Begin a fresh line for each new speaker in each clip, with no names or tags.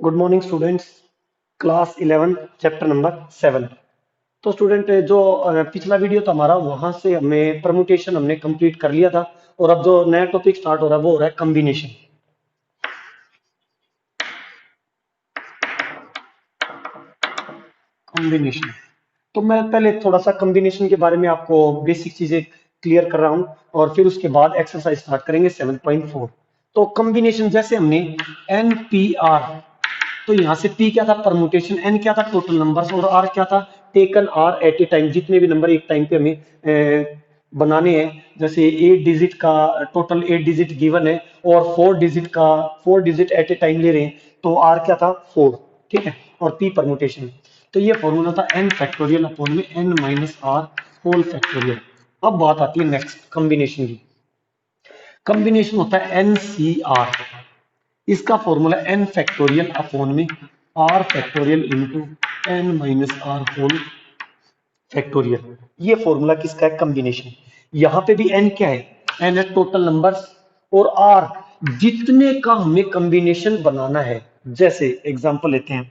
Good morning students. Class 11 chapter number 7। तो student जो पिछला वीडियो था हमारा, वहां से हमने परमुटेशन हमने कंप्लीट कर लिया था। और अब जो नया टॉपिक स्टार्ट हो रहा है वो हो रहा है कॉम्बिनेशन। कॉम्बिनेशन। तो मैं पहले थोड़ा सा कॉम्बिनेशन के बारे में आपको बेसिक चीजें क्लियर कर रहा हूं, और फिर उसके बाद एक्सरसाइज स्टार्ट करेंगे 7.4। तो कॉम्बिनेशन जैसे हमने NPR, तो यहाँ से P क्या था, परमुटेशन, N क्या था, टोटल नंबर्स, और R क्या था, taken R at a time, जितने भी नंबर एक टाइम पे हमें बनाने हैं। जैसे 8 डिजिट का टोटल 8 डिजिट गिवन है, और 4 डिजिट का 4 डिजिट एट ए टाइम ले रहे हैं, तो R क्या था, 4। ठीक है, और P परमुटेशन। तो ये फॉर्मूला था N फैक्टोरियल अपॉन में N minus R whole factorial. अब बात आती है नेक्स्ट कॉम्बिनेशन की। कॉम्बिनेशन होता है NCR। इसका फॉर्मूला N फैक्टोरियल अपॉन में R factorial into N minus R whole factorial. ये फॉर्मूला किसका है, कॉम्बिनेशन। यहां पे भी N क्या है, N है टोटल नंबर्स, और R जितने का हमें कॉम्बिनेशन बनाना है। जैसे एग्जांपल लेते हैं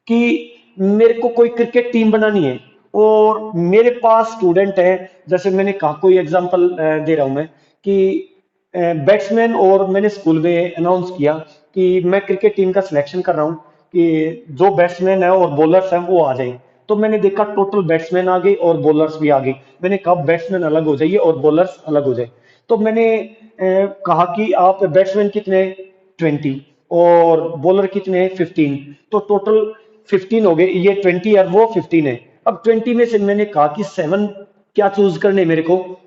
कि मेरे को कोई क्रिकेट टीम बनानी है, और मेरे पास स्टूडेंट है। जैसे मैंने कहा, कोई एग्जांपल दे रहा हूं मैं कि बैट्समैन, और मैंने स्कूल में अनाउंस किया कि मैं क्रिकेट टीम का सिलेक्शन कर रहा हूं, कि जो बैट्समैन है और बॉलर्स हैं वो आ जाए। तो मैंने देखा टोटल बैट्समैन आ गए और बॉलर्स भी आ गए। मैंने कहा बैट्समैन अलग हो जाइए और बॉलर्स अलग हो जाए। तो मैंने कहा कि आप बैट्समैन कितने, 20, और बॉलर कितने, 15। तो टोटल 15 हो गए, ये 20 है, वो 15 है। अब 20 में से मैंने कहा कि 7 क्या चूज करने मेरे को,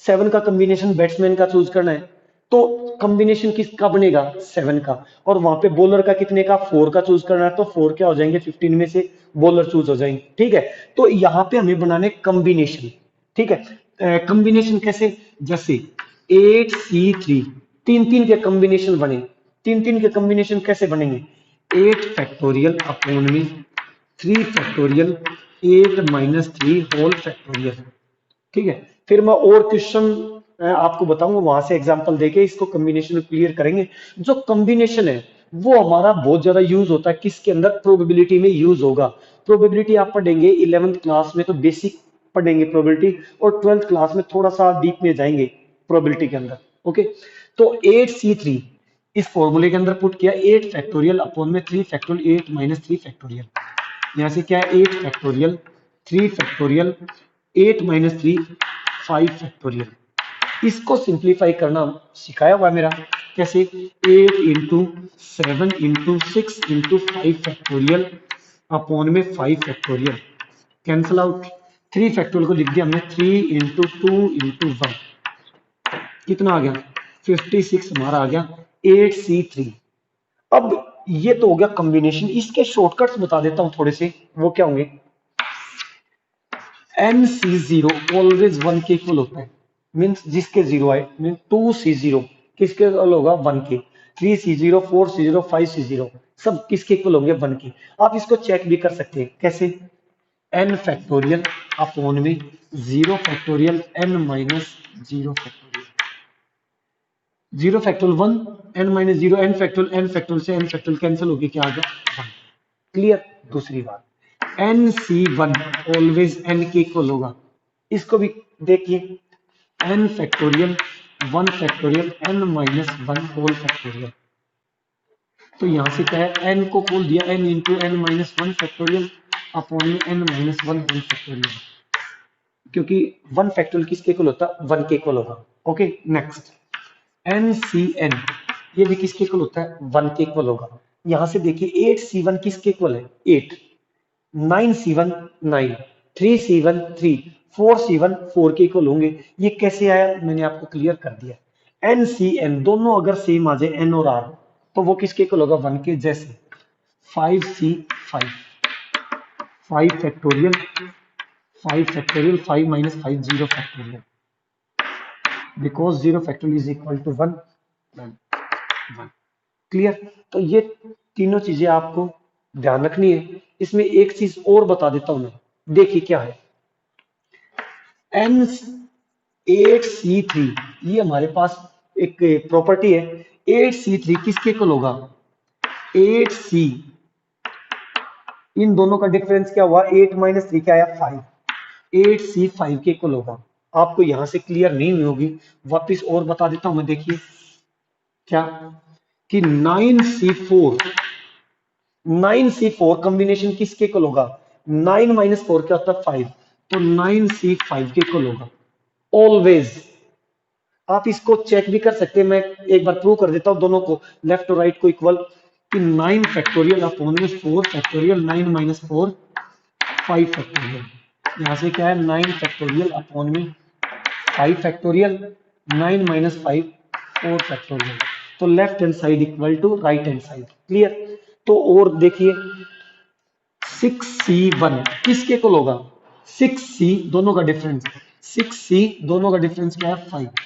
7 का कॉम्बिनेशन बैट्समैन का चूज करना है। तो कॉम्बिनेशन किसका बनेगा, 7 का। और वहां पे बॉलर का कितने का, 4 का चूज करना है, तो 4 क्या हो जाएंगे, 15 में से बॉलर चूज हो जाएंगे। ठीक है, तो यहां पे हमें बनाने कॉम्बिनेशन। ठीक है, कॉम्बिनेशन कैसे, जैसे 8C3, तीन तीन के कॉम्बिनेशन बने। तीन तीन के कॉम्बिनेशन कैसे बनेंगे, 8 फैक्टोरियल अपॉन में 3 फैक्टोरियल 8 माइनस 3 होल फैक्टोरियल। ठीक है, फिर मैं और क्वेश्चन आपको बताऊंगा, वहां से एग्जांपल देके इसको कॉम्बिनेशन क्लियर करेंगे। जो कॉम्बिनेशन है वो हमारा बहुत ज्यादा यूज होता है, किसके अंदर, प्रोबेबिलिटी में यूज होगा। प्रोबेबिलिटी आप पढ़ेंगे 11th क्लास में, तो बेसिक पढ़ेंगे प्रोबेबिलिटी, और 12th क्लास में थोड़ा सा डीप में जाएंगे प्रोबेबिलिटी के अंदर। ओके, तो 8C3 इस फॉर्मूले के अंदर पुट किया, 8 फैक्टोरियल अपॉन में 3 फैक्टोरियल 8 माइनस 3 फैक्टोरियल। यहां से क्या है, 8 फैक्टोरियल 3 फैक्टोरियल 8 माइनस 3 5 फैक्टोरियल। इसको सिंप्लीफाई करना सिखाया हुआ है मेरा, कैसे, 8 into 7 into 6 into 5 factorial upon में 5 फैक्टोरियल। कैंसल आउट, 3 फैक्टोरियल को लिख दिया हमने, 3 इंटू 2 इंटू 1, कितना आ गया, 56 हमारा आ गया 8C3। अब ये तो हो गया कॉम्बिनेशन, इसके शॉर्टकट्स बता देता हूं थोड़े से, वो क्या होंगे। NC0 ऑलवेज 1 के इक्वल होता है, मीन्स जिसके जीरो आए, मीन 2C0 किसके इक्वल होगा, 1 के। 3C0 4C0 5C0 सब किसके इक्वल होंगे, 1 के। आप इसको चेक भी कर सकते हैं, कैसे, N फैक्टोरियल अपॉन में 0 factorial N minus 0 factorial. 0 factorial 1, N minus 0 N factorial, N factorial से N फैक्टोरियल कैंसिल होगी, क्या आ गया, 1। क्लियर। दूसरी बात, NC1 ऑलवेज N के इक्वल होगा। इसको भी देखिए, N factorial 1 factorial N minus 1 whole factorial. तो यहां से क्या है, N को खोल दिया, N into N minus 1 factorial upon में N माइनस 1 होल फैक्टोरियल, क्योंकि 1 फैक्टोरियल किसके इक्वल होता है, 1 के इक्वल होगा। ओके, नेक्स्ट NCN, ये भी किसके इक्वल होता है, 1 के इक्वल होगा। यहां से देखिए 8C1 किसके इक्वल है, 8, 9C1 9, 3C1 3, 4C1 4 के इक्वल होंगे। ये कैसे आया, मैंने आपको क्लियर कर दिया। NCN दोनों अगर सेम आ जाए, N और R, तो वो किसके इक्वल होगा, 1 के। जैसे 5C5, 5 factorial 5 factorial 5 minus 5 0 factorial, because 0 factorial is equal to 1 1। Clear. तो ये तीनों चीजें आपको ध्यान रखनी है। इसमें एक चीज और बता देता हूं मैं, देखिए क्या है, N8C3, ये हमारे पास एक प्रॉपर्टी है। 8C3 किसके इक्वल होगा, 8C, इन दोनों का डिफरेंस क्या हुआ, 8 - 3 क्या आया 5, 8C 5 के इक्वल होगा। आपको यहां से क्लियर नहीं हुई होगी, वापिस और बता देता हूं मैं, देखिए क्या कि 9C4, 9C4 कॉम्बिनेशन किसके इक्वल होगा, 9 - 4 क्या होता है 5, तो 9C5 के इक्वल होगा ऑलवेज। आप इसको चेक भी कर सकते हैं, मैं एक बार प्रूव कर देता हूं दोनों को, लेफ्ट और राइट को इक्वल, कि 9 फैक्टोरियल अपॉन में 4 फैक्टोरियल, 9 - 4 5 फैक्टोरियल। यहां से क्या है 9 फैक्टोरियल अपॉन में 5 फैक्टोरियल, 9 - 5 4 फैक्टोरियल। तो left hand side equal to right hand side, clear. तो और देखिए 6C1 किसके इक्वल होगा, 6C दोनों का डिफरेंस, 6C दोनों का डिफरेंस क्या है 5,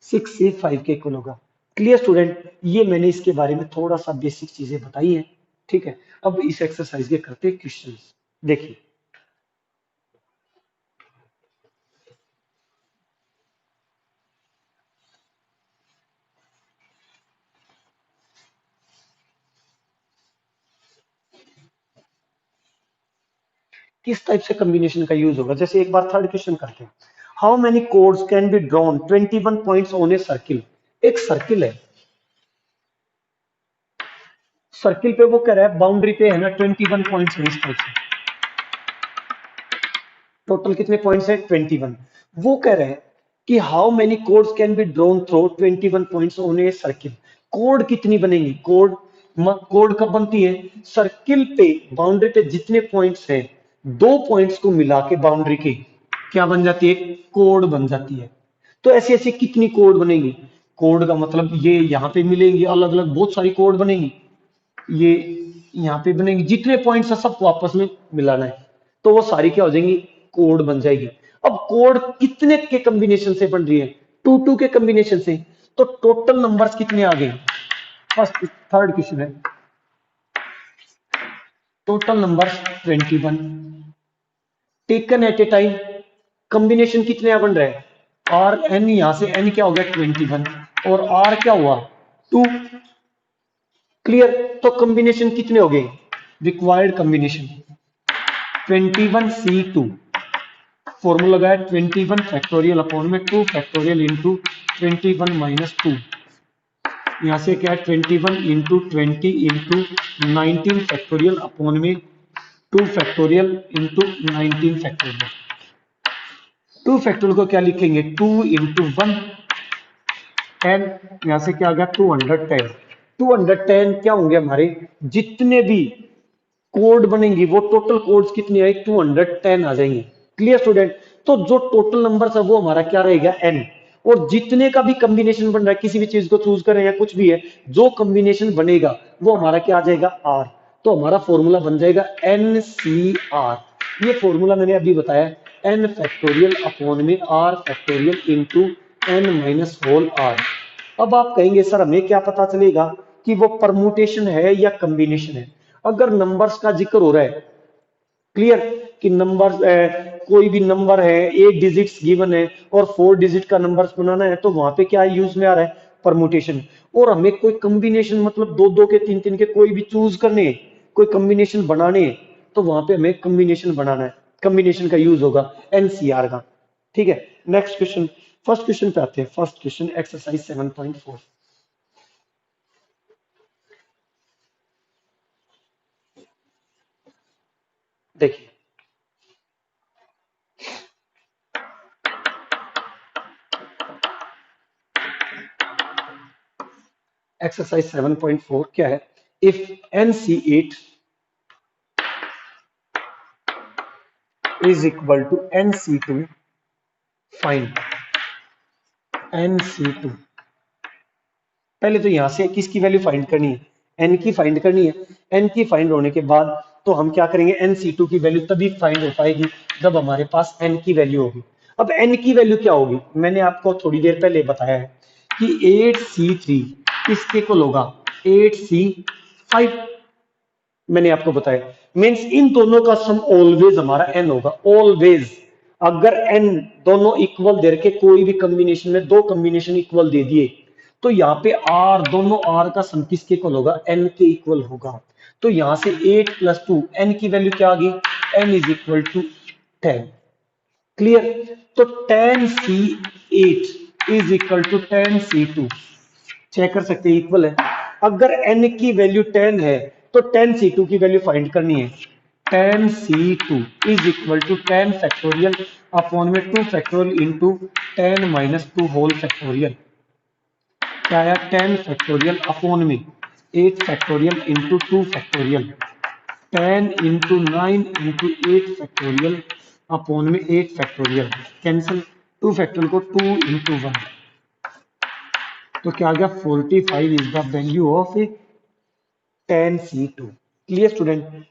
6C 5 के इक्वल होगा। क्लियर स्टूडेंट, ये मैंने इसके बारे में थोड़ा सा बेसिक चीजें बताई हैं, ठीक है। अब इस एक्सरसाइज के करते क्वेश्चंस, देखिए किस टाइप से कॉम्बिनेशन का यूज होगा। जैसे एक बार थर्ड क्वेश्चन करते हैं, how many codes can be drawn 21 points on a circle. एक सर्किल है, सर्किल पे वो कह रहा है बाउंड्री पे है ना 21 पॉइंट्स है इस टाइप से, टोटल कितने पॉइंट्स है 21। वो कह रहे हैं कि how many codes can be drawn through 21 points on a circle. Code कितनी बनेंगी, कोड कब बनती है, सर्किल पे बाउंड्री पे जितने पॉइंट्स हैं, दो पॉइंट्स को मिला के बाउंड्री की क्या बन जाती है, कोड बन जाती है। तो ऐसी ऐसी कितनी कोड बनेगी, कोड का मतलब ये यहाँ पे मिलेंगी अलग अलग बहुत सारी कोड बनेगी, ये यहाँ पे बनेंगी, जितने पॉइंट्स है सबको आपस में मिलाना है, तो वो सारी क्या हो जाएंगी, कोड बन जाएगी। अब कोड कितने के कॉम्बिनेशन से बन रही है, 2 के कॉम्बिनेशन से, तो टोटल नंबर्स कितने आ गए, फर्स्ट थर्ड क्वेश्चन है, total numbers 21 taken at a time, combination कितने बन रहे हैं, आर एन, यहां से एन क्या हो गया 21 और आर क्या हुआ 2, क्लियर। तो कॉम्बिनेशन कितने हो गए, रिक्वायर्ड कॉम्बिनेशन 21C2, फॉर्मूला लगाया 21 फैक्टोरियल अपॉन में 2 फैक्टोरियल इंटू 21 - 2, यहां से क्या है 21 इंटू 19 फैक्टोरियल अपॉन में 2 फैक्टोरियल इंटू 19 फैक्टोरियल। 2 फैक्टोरियल को क्या लिखेंगे 2 इंटू 1 10, यहां से क्या आ गया 210, 210 क्या होंगे हमारे जितने भी कोड बनेंगी वो टोटल कोड्स कितनी आई 210 आ जाएंगी, क्लियर स्टूडेंट। तो जो टोटल नंबर है वो हमारा क्या रहेगा एन, और जितने का भी कॉम्बिनेशन बन रहा है किसी भी चीज को चूज करें या कुछ भी है, जो कॉम्बिनेशन बनेगा वो हमारा क्या आ जाएगा आर। तो हमारा फॉर्मूला बन जाएगा एन सी आर, ये फॉर्मूला मैंने अभी बताया, एन फैक्टोरियल अपॉन में R factorial into N minus whole R. अब आप कहेंगे सर हमें क्या पता चलेगा कि वो परमुटेशन है या कॉम्बिनेशन है। अगर नंबर्स का जिक्र हो रहा है, क्लियर, कि नंबर कोई भी नंबर है 8 डिजिट्स गिवन है और 4 डिजिट का नंबर्स बनाना है, तो वहां पे क्या यूज में आ रहा है परमुटेशन। और हमें कोई कॉम्बिनेशन मतलब दो दो के तीन तीन के कोई भी चूज करने हैं, कोई कॉम्बिनेशन बनाने हैं, तो वहां पे हमें कॉम्बिनेशन बनाना है, कॉम्बिनेशन का यूज होगा एनसीआर का, ठीक है। नेक्स्ट क्वेश्चन, फर्स्ट क्वेश्चन पे आते हैं, फर्स्ट क्वेश्चन एक्सरसाइज 7.4, देखिए एक्सरसाइज 7.4 क्या है, if NC8 is equal to NC2, find NC2। पहले तो यहां से किसकी वैल्यू फाइंड करनी है, n की फाइंड करनी है। n की फाइंड होने के बाद तो हम क्या करेंगे NC2 की वैल्यू तभी फाइंड हो पाएगी जब हमारे पास n की वैल्यू होगी। अब n की वैल्यू क्या होगी, मैंने आपको थोड़ी देर पहले बताया है कि 8C3 किसके इक्वल होगा 8C5, मैंने आपको बताया, मींस इन दोनों का सम ऑलवेज हमारा n होगा, ऑलवेज। अगर n दोनों इक्वल दे रखे, कोई भी कॉम्बिनेशन में दो कॉम्बिनेशन इक्वल दे दिए, तो यहाँ पे आर, दोनों आर का सम किसके इक्वल होगा, एन के इक्वल होगा। तो यहां से 8 + 2, एन की वैल्यू क्या आ गई, N is equal to 10। Clear. तो 10C8 is equal to 10C2, check कर सकते हैं, इक्वल है। अगर n की वैल्यू 10 है तो 10C2 की वैल्यू फाइंड करनी है। 10C2 is equal to 10 factorial upon में 2 factorial into 10 minus 2 whole factorial. क्या आया, 10 फैक्टोरियल अपॉन में 8 factorial into 2 factorial, 10 into 9 into 8 factorial upon में 8 फैक्टोरियल, कैंसिल, 2 फैक्टोरियल को 2 इंटू 1, तो क्या आ गया, 45 is the value of 10C2। Clear student.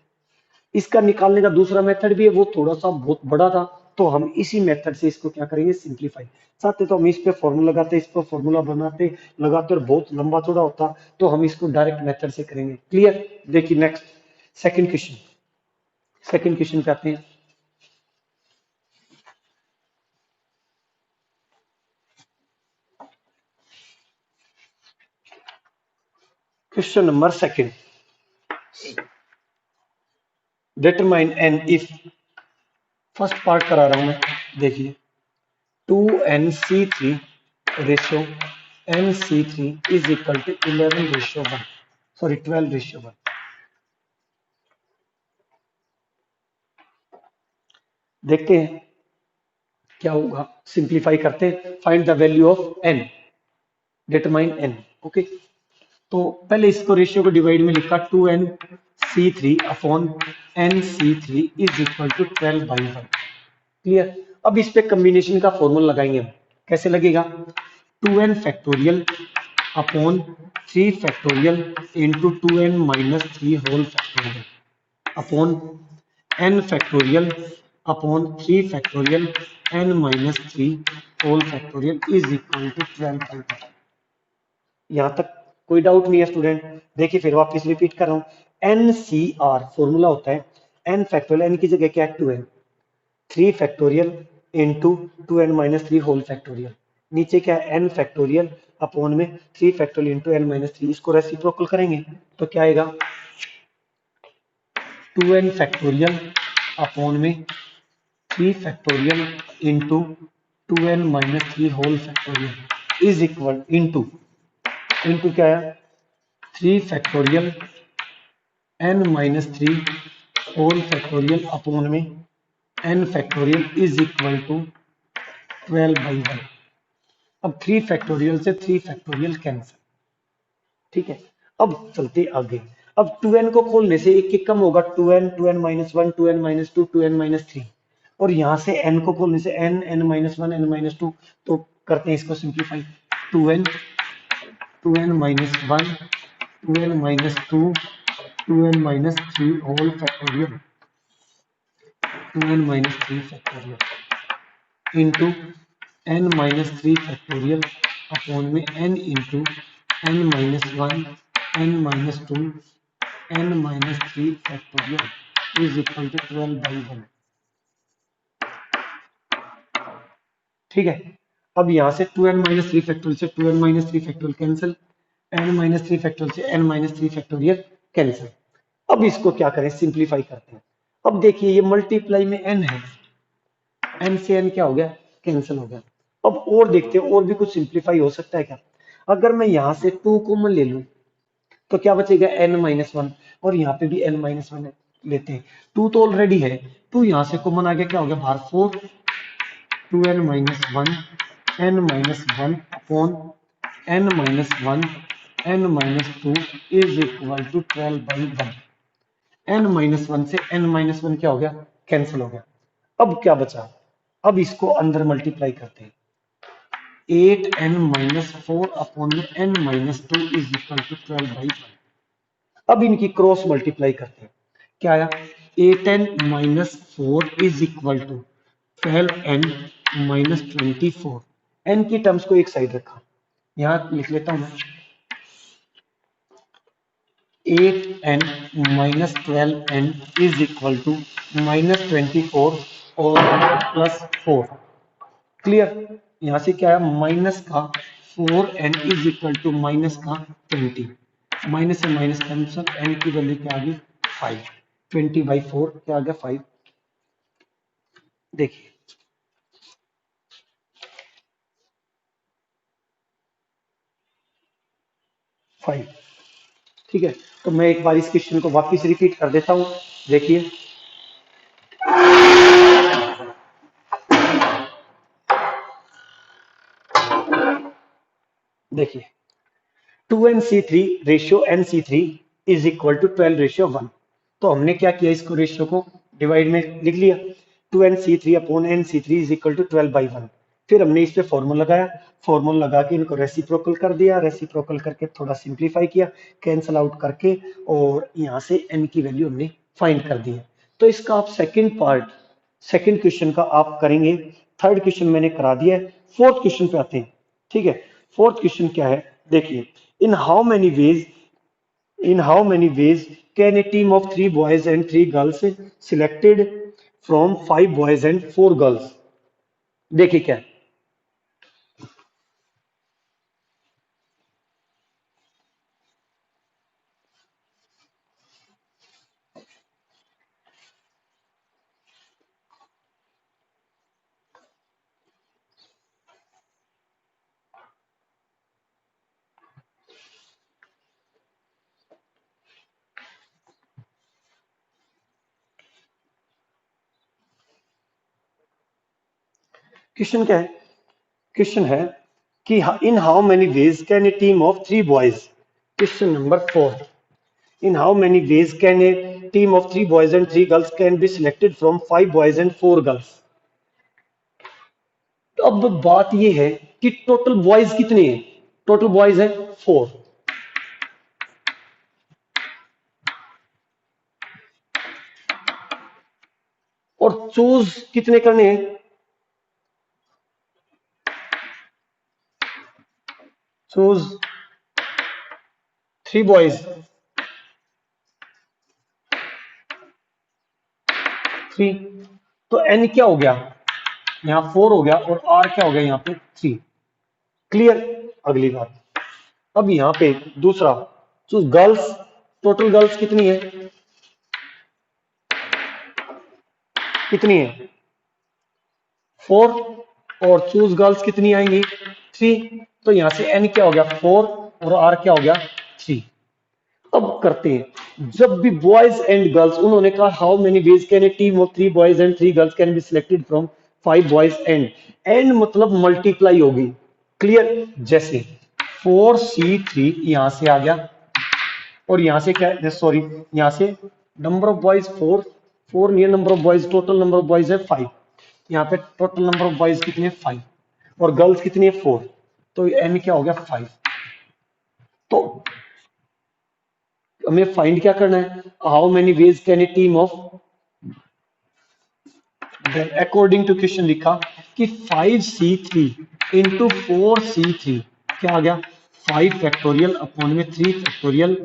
इसका निकालने का दूसरा मेथड भी है, वो थोड़ा सा बहुत बड़ा था, तो हम इसी मेथड से इसको क्या करेंगे, सिंप्लीफाई। चाहते तो हम इस पे फॉर्मूला लगाते, इस पर फॉर्मूला बनाते लगाते, और बहुत लंबा चौड़ा होता, तो हम इसको डायरेक्ट मेथड से करेंगे। क्लियर। देखिए next, second question, second question पे आते हैं। Question number second, determine n if, first part करा रहा हूं मैं, देखिए 2NC3 ratio NC3 is equal to 11:1, sorry 12:1। देखते हैं क्या होगा, सिंप्लीफाई करते हैं, find the value of n, determine n. Okay, तो पहले इसको रेशियो को डिवाइड में लिखा, 2NC3 upon NC3 is equal to 12/1। Clear. अब इस पे कम्बिनेशन का फॉर्मूला लगाएंगे हम, कैसे लगेगा, 2n factorial upon 3 factorial into 2n minus 3 whole factorial upon n factorial upon 3 factorial n minus 3 whole factorial is equal to 12/1। यहां तक कोई डाउट नहीं है स्टूडेंट। देखिए फिर वापस रिपीट कर रहा हूं, एन सी आर फॉर्मूला होता है एन फैक्टोरियल, एन की जगह क्या है, 2n, 3 factorial into 2n minus 3 whole factorial, नीचे क्या है, n फैक्टोरियल अपॉन में 3 फैक्टोरियल इंटू n माइनस 3, इसको रेसिप्रोकल करेंगे तो क्या आएगा, 2n फैक्टोरियल अपॉन में 3 factorial into 2n minus 3 whole factorial is equal into, into क्या है, 3 factorial n minus 3 whole factorial upon में n factorial is equal to 12/1। अब 3 फैक्टोरियल से 3 फैक्टोरियल कैंसिल, ठीक है। अब चलते आगे, अब 2n को खोलने से एक एक कम होगा, 2n, 2n minus 1, 2n minus 2, 2n minus 3, और यहां से n को खोलने से n, n minus 1, n minus 2, तो करते हैं इसको simplify, 2n, 2n minus 1, 2n minus 2, 2n minus 3 whole factorial, 2n minus 3 factorial into n minus 3 factorial upon में n into n minus 1, n minus 2, n minus 3 factorial is equal to 12/1। ठीक है। अब यहां से 2n माइनस 3 फैक्टोरियल से 2n minus 3 factorial cancel, n minus 3 factorial से n minus 3 factorial cancel. अब इसको क्या करें, सिंप्लीफाई करते हैं। अब देखिए ये मल्टीप्लाई में n है, n से n क्या हो गया, कैंसिल हो गया। अब और देखते हैं और भी कुछ सिंप्लीफाई हो सकता है क्या। अगर मैं यहां से 2 कॉमन ले लूं तो क्या बचेगा, n माइनस 1, और यहाँ पे भी n माइनस 1 लेते हैं, 2 तो ऑलरेडी है, 2 यहां से कॉमन आ गया, क्या हो गया बाहर 4, 2n minus 1, n minus 1 upon n minus 1, n minus 2 is equal to 12/1। n minus 1 से n माइनस 1 क्या हो गया, कैंसिल हो गया। अब क्या बचा, अब इसको अंदर मल्टीप्लाई करते हैं, 8n माइनस 4 अपॉन में n minus 2 is equal to 12/1। अब इनकी क्रॉस मल्टीप्लाई करते हैं, क्या आया, 8n minus 4 is equal to 12n minus 24। n की टर्म्स को एक साइड रखा, यहां लिख लेता हूं मैं, 8n minus 12n is equal to minus 24 और प्लस 4। क्लियर। यहां से क्या है, माइनस का 4n = माइनस का 20, माइनस से माइनस कैंसिल, n की वैल्यू क्या आ गई 5, 20/4 क्या आ गया 5। देखिए 5, ठीक है। तो मैं एक बार इस क्वेश्चन को वापस रिपीट कर देता हूं। देखिए देखिए 2nc3 इज इक्वल टू 12:1। तो हमने क्या किया, इसको रेशियो को डिवाइड में लिख लिया, 2nc3/nc3 इज इक्वल टू 12/1। फिर हमने इस पे फॉर्मूला लगाया, फॉर्मूला लगा के इनको रेसिप्रोकल कर दिया, रेसिप्रोकल करके थोड़ा सिंप्लीफाई किया, कैंसल आउट करके, और यहाँ से n की वैल्यू हमने फाइंड कर दी है। तो इसका आप सेकंड पार्ट, सेकंड क्वेश्चन का आप करेंगे। थर्ड क्वेश्चन मैंने करा दिया है, फोर्थ क्वेश्चन पे आते हैं। ठीक है, फोर्थ क्वेश्चन क्या है, देखिए in how many veg, in how many ways can a team of 3 boys and 3 girls selected from 5 boys and 4 girls? देखिए क्या है क्वेश्चन, क्या है क्वेश्चन है कि in how many ways can a team of 3 boys, question number 4, in how many ways can a team of 3 boys and 3 girls can be selected from 5 boys and 4 girls. तो अब बात यह है कि टोटल बॉयज कितने हैं, total boys है 4, और चूज कितने करने हैं, चूज 3 बॉयज 3। तो एन क्या हो गया, यहाँ 4 हो गया, और आर क्या हो गया यहाँ पे 3। क्लियर। अगली बात, अब यहाँ पे दूसरा, तो गर्ल्स, टोटल गर्ल्स कितनी है, कितनी है 4, और चूज गर्ल्स कितनी आएंगी 3। तो यहाँ से एन क्या हो गया 4, और आर क्या हो गया 3। अब करते हैं, जब भी बॉयज एंड गर्ल्स, उन्होंने कहा how many ways can a team of 3 boys and 3 girls can be selected from 5 boys and, and मतलब मल्टीप्लाई होगी। क्लियर। जैसे 4c3 यहां से आ गया, और यहां से क्या है, सॉरी, यहां से number of boys 4, 4 near number of boys, total number of boys है 5, यहाँ पे टोटल नंबर ऑफ बॉयज कितने 5, और गर्ल्स कितनी है 4, तो एन क्या हो गया 5। तो हमें फाइंड क्या करना है, how many ways can a team of, according to question लिखा कि 5c3 इंटू 4c3 क्या आ गया 5 फैक्टोरियल अपॉन में 3 factorial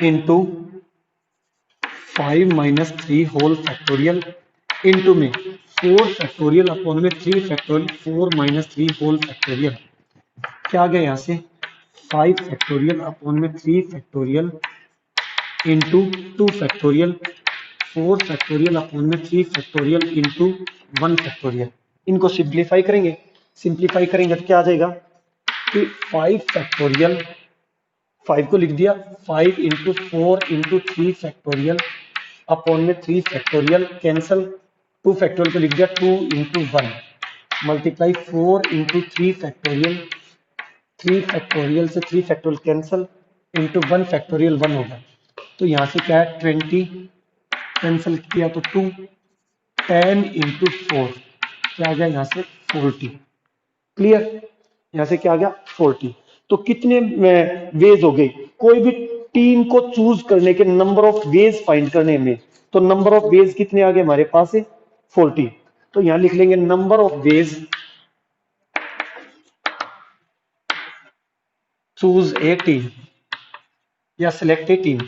into 5 - 3 whole factorial into में 4 फैक्टोरियल अपॉन में 3 फैक्टोरियल 4 - 3 होल फैक्टोरियल, क्या आ गया यहाँ से 5 फैक्टोरियल अपॉन में 3 factorial into 2 factorial 4 factorial upon में 3 फैक्टोरियल इंटू 1 फैक्टोरियल। इनको सिंप्लीफाई करेंगे, सिंप्लीफाई करेंगे तो क्या आ जाएगा कि 5 फैक्टोरियल, 5 को लिख दिया 5 इंटू 4 इंटू 3 फैक्टोरियल अपॉन में 3 फैक्टोरियल कैंसल, 2 फैक्टोरियल को लिख दिया 2 into 1 multiply 4 into 3 factorial, 3 factorial से 3 फैक्टोरियल कैंसल इंटू 1 फैक्टोरियल 1 होगा। तो यहाँ से क्या है 20 कैंसिल किया तो 2, 10 इंटू 4 क्या आ गया यहाँ से 40। क्लियर। यहाँ से क्या आ गया 40। तो कितने वेज हो गए, कोई भी टीम को चूज करने के नंबर ऑफ वेज फाइंड करने में, तो नंबर ऑफ वेज कितने आ गए हमारे पास है 40। तो यहां लिख लेंगे number of ways choose a team या select a team.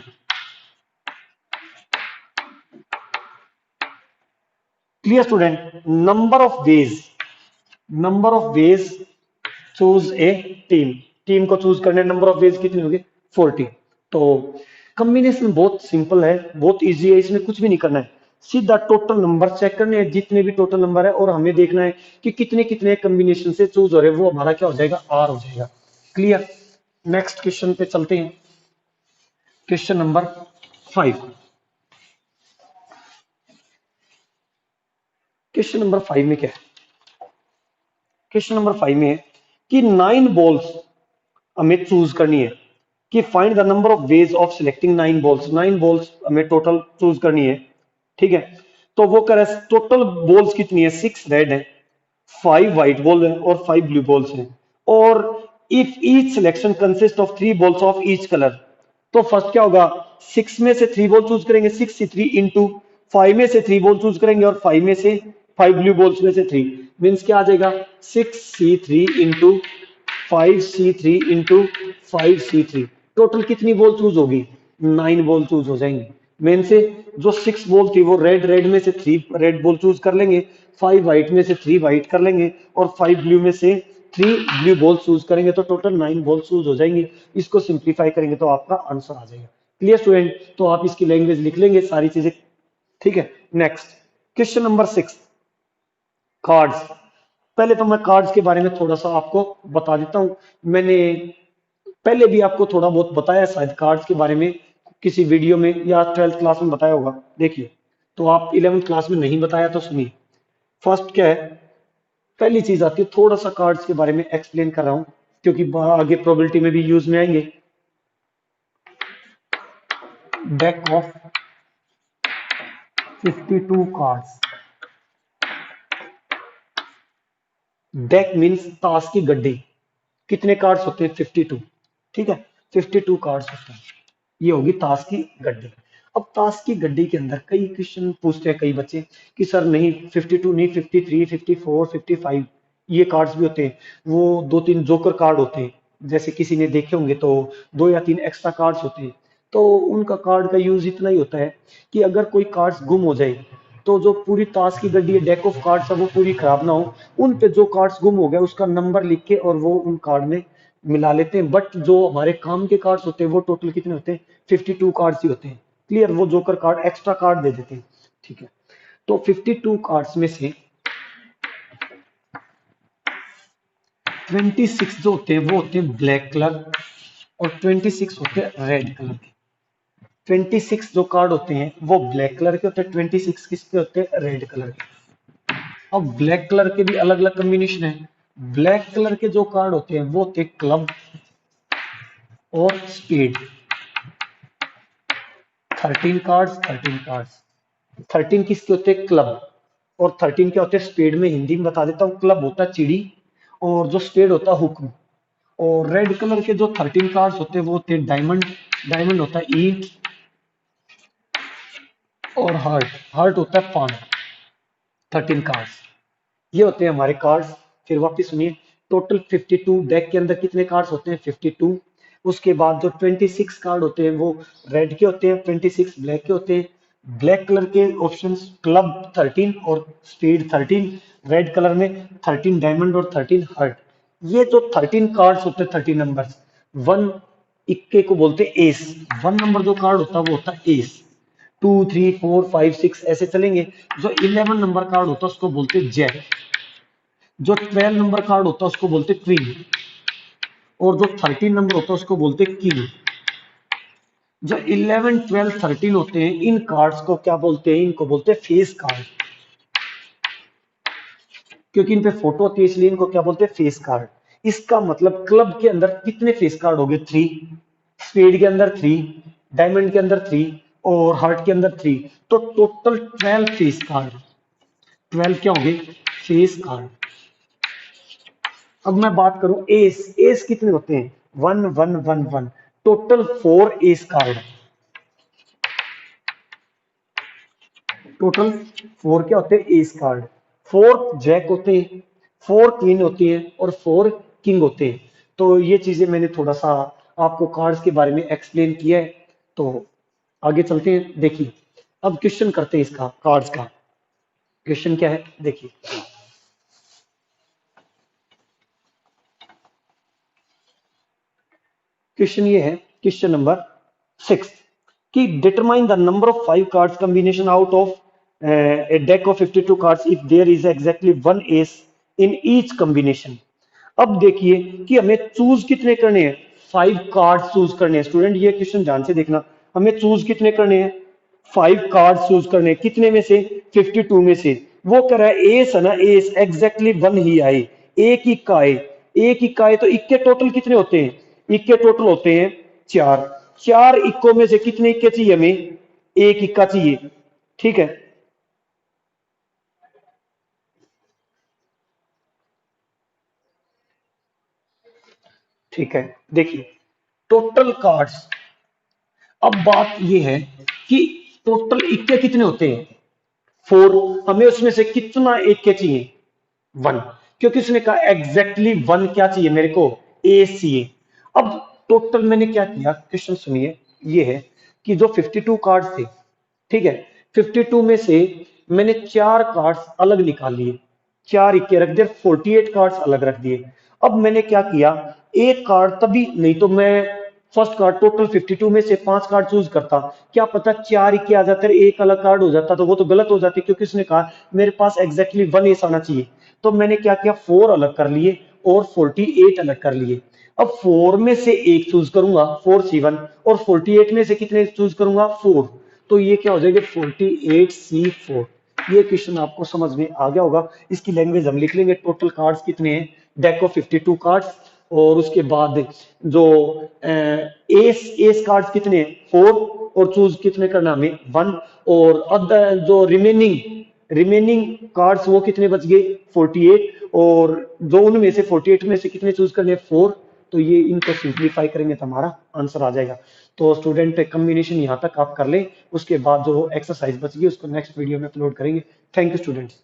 Clear student, number of ways, number of ways choose a team, team को चूज करने नंबर ऑफ वेज कितने होंगे 40। तो कॉम्बिनेशन बहुत सिंपल है, बहुत इजी है, इसमें कुछ भी नहीं करना है, सीधा टोटल नंबर चेक करने हैं जितने भी टोटल नंबर है और हमें देखना है कि कितने कितने कॉम्बिनेशन से चूज हो रहे हैं, वो हमारा क्या हो जाएगा आर हो जाएगा। क्लियर। नेक्स्ट क्वेश्चन पे चलते हैं। Question number 5। क्वेश्चन नंबर 5 में क्या है? क्वेश्चन नंबर 5 में है कि 9 बॉल्स हमें चूज करनी है, कि find the number of ways of selecting 9 balls. 9 balls हमें टोटल चूज करनी है, ठीक है। तो वो करे टोटल बॉल्स कितनी है, 6 रेड है, 5 व्हाइट बॉल है और 5 ब्लू बॉल्स हैं। और if each selection consist of 3 balls of each colour, तो फर्स्ट क्या होगा, 6 में से 3 बॉल चूज करेंगे, 6 3 इंटू 5 में से 3 बॉल चूज करेंगे और 5 में से 5 ब्लू बॉल्स में से 3, मीन्स क्या आ जाएगा 6C3 into 5C3 into 5C3। Total कितनी बॉल चूज होगी, 9 बॉल चूज हो जाएंगी। मेन से जो 6 बॉल थी वो रेड, रेड में से 3 रेड बॉल चूज कर लेंगे, 5 व्हाइट में से 3 व्हाइट कर लेंगे और 5 ब्लू में से 3 ब्लू बॉल चूज करेंगे, तो टोटल 9 बॉल चूज हो जाएंगे। इसको सिंप्लीफाई करेंगे तो आपका आंसर आ जाएगा। क्लियर स्टूडेंट, तो आप इसकी लैंग्वेज लिख लेंगे सारी चीजें, ठीक है। Next question number 6, cards. पहले तो मैं कार्ड्स के बारे में थोड़ा सा आपको बता देता हूं। मैंने पहले भी आपको थोड़ा बहुत बताया शायद कार्ड्स के बारे में, किसी वीडियो में या 12th क्लास में बताया होगा, देखिए। तो आप 11th क्लास में नहीं बताया तो सुनिए। फर्स्ट क्या है, पहली चीज आती है, थोड़ा सा कार्ड्स के बारे में एक्सप्लेन कर रहा हूं क्योंकि आगे प्रोबेबिलिटी में भी यूज में आएंगे। Deck of 52 cards. Deck means ताश की गड्डी। कितने कार्ड्स होते हैं, 52, ठीक है। 52 कार्ड्स होते हैं, ये होगी ताश की गड्डी। अब ताश की गड्डी के अंदर कई क्वेश्चन पूछते हैं कई बच्चे कि सर नहीं 52 नहीं, 53 54 55 ये कार्ड्स भी होते हैं। वो 2 3 जोकर कार्ड होते हैं, जैसे किसी ने देखे होंगे तो 2 या 3 एक्स्ट्रा कार्ड्स होते हैं। तो उनका कार्ड का यूज इतना ही होता है कि अगर कोई कार्ड्स गुम हो जाए तो जो पूरी ताश की गड्डी है, डेक ऑफ कार्ड्स है, वो पूरी खराब ना हो, उन पे जो कार्ड्स गुम हो गए उसका नंबर लिख के और वो उन कार्ड में मिला लेते हैं। बट जो हमारे काम के कार्ड्स होते हैं वो टोटल कितने होते हैं, 52 कार्ड्स ही होते हैं। क्लियर, वो जोकर कार्ड एक्स्ट्रा कार्ड दे देते हैं, ठीक है। तो 52 कार्ड्स में से 26 जो होते हैं वो होते हैं ब्लैक कलर और 26 होते हैं रेड कलर के। 26 जो कार्ड होते हैं वो ब्लैक कलर के होते हैं, 26 किसके होते हैं, रेड कलर के। अब ब्लैक कलर के भी अलग अलग कॉम्बिनेशन है। ब्लैक कलर के जो कार्ड होते हैं वो होते हैं क्लब और स्पीड। 13 cards, 13 cards. 13 किसके होते हैं, क्लब, और 13 क्या होते हैं स्पेड में। हिंदी में बता देता हूँ, क्लब होता है चिड़ी और जो स्पेड होता है हुक्म। और रेड कलर के जो 13 कार्ड्स होते हैं वो होते हैं डायमंड। डायमंड होता है ईंट और हार्ट, हार्ट होता है पान। 13 कार्ड्स ये होते हैं हमारे कार्ड्स। फिर वापस सुनिए, टोटल 52 डेक के अंदर कितने कार्ड्स होते हैं, 52। उसके बाद जो 26 कार्ड होते हैं वो रेड के होते हैं, 26 ब्लैक के होते हैं। ब्लैक कलर के ऑप्शंस क्लब 13 और स्पीड 13, रेड कलर में 13 डायमंड और 13 हार्ट। ये जो 13 कार्ड्स होते हैं, 13 नंबर्स, वन इक्के को बोलते हैं एस। 1 नंबर जो कार्ड होता है वो होता है एस। 2 3 4 5 6 ऐसे चलेंगे। जो 11 नंबर कार्ड होता है उसको बोलते हैं जैक। जो 12 नंबर कार्ड होता है उसको बोलते हैं क्वीन। और जो 13 नंबर होता है उसको बोलते हैं किंग। जो 11 12 13 होते हैं इन कार्ड्स को क्या बोलते हैं, इनको बोलते हैं फेस कार्ड, क्योंकि इन पे फोटो होती है इसलिए इनको क्या बोलते हैं, फेस कार्ड। इसका मतलब क्लब के अंदर कितने फेस कार्ड हो गए, 3। स्पेड के अंदर 3, डायमंड के अंदर 3 और हार्ट के अंदर 3। तो टोटल 12 फेस कार्ड। 12 क्या हो गए, फेस कार्ड। अब मैं बात करूं एस, एस कितने होते हैं, 1 1 1 1। Total 4 S card. टोटल 4 क्या होते हैं, एस कार्ड। 4 जैक होते हैं, 4 क्वीन होती है और 4 किंग होते हैं। तो ये चीजें मैंने थोड़ा सा आपको कार्ड्स के बारे में एक्सप्लेन किया है। तो आगे चलते हैं, देखिए अब क्वेश्चन करते हैं इसका, कार्ड्स का क्वेश्चन क्या है देखिए। क्वेश्चन ये है, क्वेश्चन नंबर 6 कि determine the number of 5 cards combination out of a deck of 52 cards if there is exactly one ace in each combination। अब देखिए कि हमें चूज कितने करने हैं, 5 कार्ड चूज करने हैं। स्टूडेंट ये क्वेश्चन ध्यान से देखना, हमें चूज कितने करने हैं, 5 कार्ड चूज करने हैं। कितने में से, 52 में से। वो कह रहा है एस है ना, एस एग्जैक्टली वन ही आए, एक इक्का आए, एक इक्का आए तो इक्के टोटल कितने होते हैं, इक्के टोटल होते हैं 4। 4 इक्कों में से कितने इक्के चाहिए हमें, एक इक्का चाहिए। ठीक है, ठीक है। देखिए टोटल कार्ड्स, अब बात यह है कि टोटल इक्के कितने होते हैं, 4। हमें उसमें से कितना इक्के चाहिए, 1, क्योंकि उसने कहा एग्जैक्टली 1 क्या चाहिए मेरे को, ए चाहिए। अब टोटल मैंने क्या किया, क्वेश्चन सुनिए, ये है कि जो 52 कार्ड थे, ठीक है, 52 में से मैंने 4 कार्ड्स अलग निकाल लिए, 4 इक्के रख दिए, 48 कार्ड्स अलग रख दिए। अब मैंने क्या किया, एक कार्ड तभी नहीं तो मैं फर्स्ट कार्ड टोटल 52 में से 5 कार्ड चूज करता, क्या पता 4 इक्के आ जाते, एक अलग कार्ड हो जाता, तो वो तो गलत हो जाती, क्योंकि उसने कहा मेरे पास एग्जैक्टली 1 एस आना चाहिए। तो मैंने क्या किया, 4 अलग कर लिए और 48 अलग कर लिए। अब 4 में से एक चूज करूंगा, 4C1, और 48 में से कितने चूज करूंगा, 4। तो ये क्या हो जाएगा, 48C4। ये क्वेश्चन आपको समझ में आ गया होगा। इसकी लैंग्वेज हम लिख लेंगे, टोटल कार्ड्स कितने हैं, डेक ऑफ 52 कार्ड्स, और उसके बाद जो एस एस कार्ड्स कितने हैं, 4, और चूज कितने करना हमें, 1। और अदर जो रिमेनिंग कार्ड्स वो कितने बच गए, 48, और जो उनमें से 48 में से कितने चूज करने, 4। तो ये इनको सिंप्लीफाई करेंगे तो हमारा आंसर आ जाएगा। तो स्टूडेंट कम्बिनेशन यहाँ तक आप कर लें, उसके बाद जो एक्सरसाइज बच गई उसको नेक्स्ट वीडियो में अपलोड करेंगे। Thank you students.